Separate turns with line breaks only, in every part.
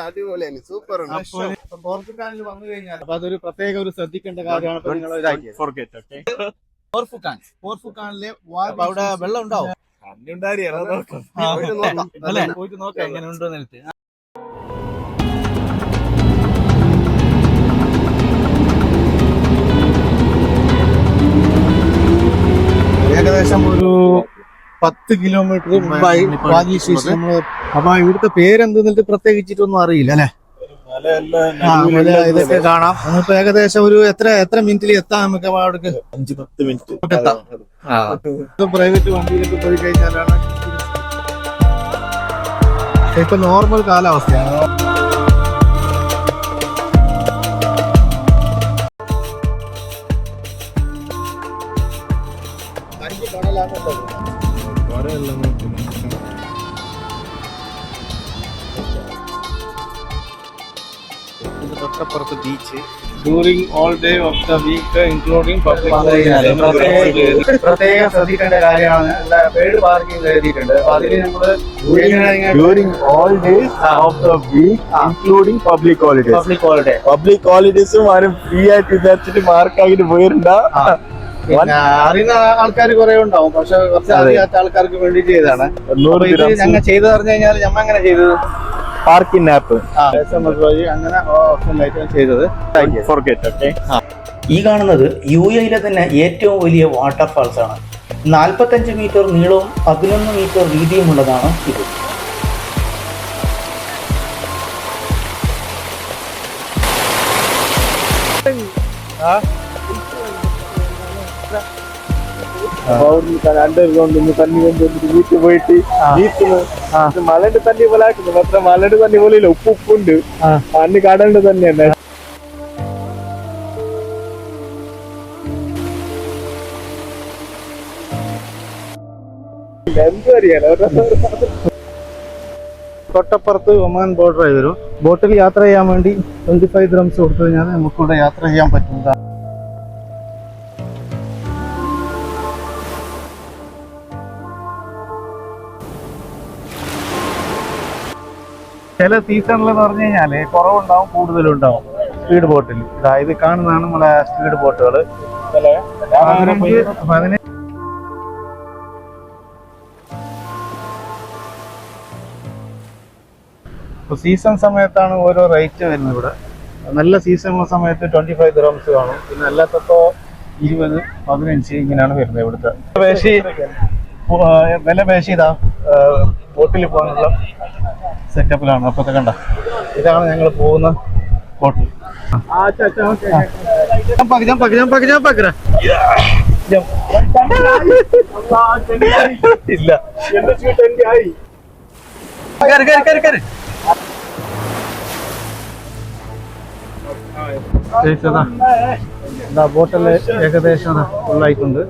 അടിപൊളിയാണ്, സൂപ്പർ. പോർച്ചുഗലിൽ വന്നു കഴിഞ്ഞാൽ അപ്പൊ അതൊരു പ്രത്യേക ഒരു ശ്രദ്ധിക്കേണ്ട കാര്യമാണ്. പോർച്ചുഗലിലെ അവിടെ വെള്ളം ഉണ്ടാവും. പോയിട്ട് നോക്കാം എങ്ങനെ ഉണ്ടോ നിലത്ത്. ഏകദേശം ഒരു 10 കിലോമീറ്റർ മുമ്പായി നമ്മള്. അപ്പൊ ഇവിടുത്തെ പേരെന്തെന്നിട്ട് പ്രത്യേകിച്ചിട്ടൊന്നും അറിയില്ല അല്ലെ. ഇതൊക്കെ കാണാം. നമുക്ക് ഏകദേശം ഒരു എത്ര മിനിറ്റിൽ എത്താം നമുക്ക് അവിടേക്ക്? 5-10 മിനിറ്റ് എത്താം. പ്രൈവറ്റ് വണ്ടിയിലൊക്കെ പോയി കഴിഞ്ഞാലാണ് ഇപ്പൊ നോർമൽ കാലാവസ്ഥയാണ്. തൊട്ടപ്പുറത്ത് beach. During all day of the week including പ്രത്യേകം ശ്രദ്ധിക്കേണ്ട കാര്യമാണ്. പേഡ് പാർക്കിംഗ് എഴുതിയിട്ടുണ്ട്. അതിന് നമ്മള്
during all days of the week including public ഹോളിഡേയ്സും ആരും ഫ്രീ ആയിട്ട് വിചാരിച്ചിട്ട് മാർക്കാക്കിട്ട് പോയിരുന്നാ.
അറിയുന്ന ആൾക്കാർ കുറെ ഉണ്ടാവും, പക്ഷെ കുറച്ച് അറിയാത്ത ആൾക്കാർക്ക് വേണ്ടി ചെയ്തതാണ്. ഞങ്ങൾ ചെയ്തു പറഞ്ഞു കഴിഞ്ഞാൽ ഞമ്മ എങ്ങനെ ചെയ്തത്?
പാർക്കിംഗ് ആപ്പ്
അങ്ങനെ ഓപ്ഷൻ ആയിട്ടാണ് ചെയ്തത്.
ഈ കാണുന്നത് UAE-യിലെ തന്നെ ഏറ്റവും വലിയ വാട്ടർഫാൾസ് ആണ്. 45 മീറ്റർ നീളവും 11 മീറ്റർ വീതിയുമുള്ളതാണ് ഇത്.
അണ്ടർഗ്രൗണ്ട് തണ്ണി കൊണ്ടുവന്നിട്ട് വീട്ടിൽ പോയിട്ട് മലയുടെ തണ്ണി പോലെ ആക്കുന്നു. മാത്രം മലയുടെ തണ്ണി പോലെ ഇല്ല, ഉപ്പുണ്ട്. അന്ന് കടലിന്റെ തന്നെ തന്നെ. എന്തും അറിയാലോ.
തൊട്ടപ്പുറത്ത് ഒമാൻ ബോർഡറായി വരും. ബോട്ടിൽ യാത്ര ചെയ്യാൻ വേണ്ടി 25 ദിർഹംസ് കൊടുത്തു കഴിഞ്ഞാൽ നമുക്കിവിടെ യാത്ര ചെയ്യാൻ പറ്റുന്നതാണ്. ചില സീസണിൽ എന്ന് പറഞ്ഞു കഴിഞ്ഞാല് കുറവുണ്ടാവും, കൂടുതലും ഉണ്ടാവും സ്പീഡ് ബോട്ടിൽ. ഇത് കാണുന്നതാണ് നമ്മളെ സ്പീഡ് ബോട്ടുകൾ. 15 സീസൺ സമയത്താണ് ഓരോ റേറ്റ് വരുന്നത് ഇവിടെ. നല്ല സീസണുള്ള സമയത്ത് 25 ദിർഹംസ് കാണും. പിന്നെ അല്ലാത്തപ്പോ 20, 15 ഇങ്ങനെയാണ് വരുന്നത്. ഇവിടുത്തെ വില പേശി ഇതാ ബോട്ടിൽ പോകാനുള്ള സെറ്റപ്പിലാണ്. അപ്പത്തെ കണ്ട, ഇതാണ് ഞങ്ങൾ പോകുന്ന ബോട്ടിൽ. ഇല്ല ബോട്ടില് ഏകദേശം ഫുള്ളായിട്ടുണ്ട്.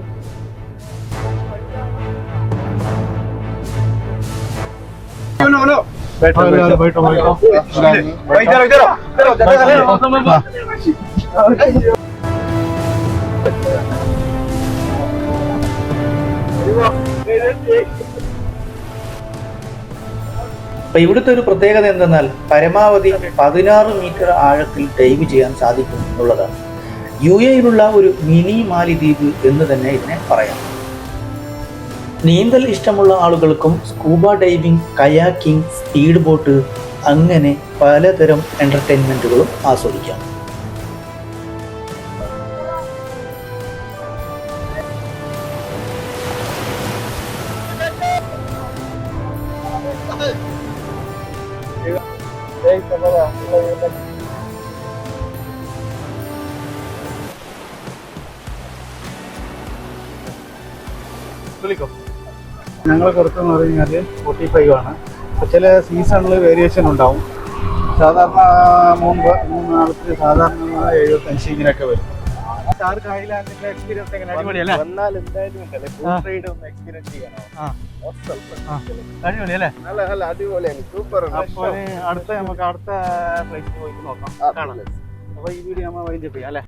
അപ്പൊ ഇവിടുത്തെ ഒരു പ്രത്യേകത എന്തെന്നാൽ പരമാവധി 16 മീറ്റർ ആഴത്തിൽ ഡൈവ് ചെയ്യാൻ സാധിക്കും എന്നുള്ളതാണ്. UAE-യിലുള്ള ഒരു മിനി മാലിദ്വീപ് എന്ന് തന്നെ ഇതിനെ പറയാം. നീന്തൽ ഇഷ്ടമുള്ള ആളുകൾക്കും scuba diving, kayaking, speed boat അങ്ങനെ പലതരം എന്റർടൈൻമെന്റുകളും ആസ്വദിക്കാം.
ഞങ്ങളെ കൊടുത്തെന്ന് പറഞ്ഞു കഴിഞ്ഞാൽ 45 ആണ്. ചില സീസണിൽ വേരിയേഷൻ ഉണ്ടാവും. സാധാരണ 3 നാളത്തിൽ സാധാരണ 75 ഇങ്ങനെയൊക്കെ വരും. ഷാർക്ക് ഐലാൻഡിന്റെ എക്സ്പീരിയൻസ് എങ്ങനെ? അടിപൊളിയല്ലേ? അടിപൊളിയല്ലേ?
നല്ല അടിപൊളിയാണ്, സൂപ്പർ.
അപ്പോൾ അടുത്ത നമുക്ക് അടുത്ത പ്ലേസിൽ പോയിട്ട് നോക്കാം. അപ്പൊ ഈ വീഡിയോ നമ്മൾ വൈൻഡപ്പ് ചെയ്യാം അല്ലേ?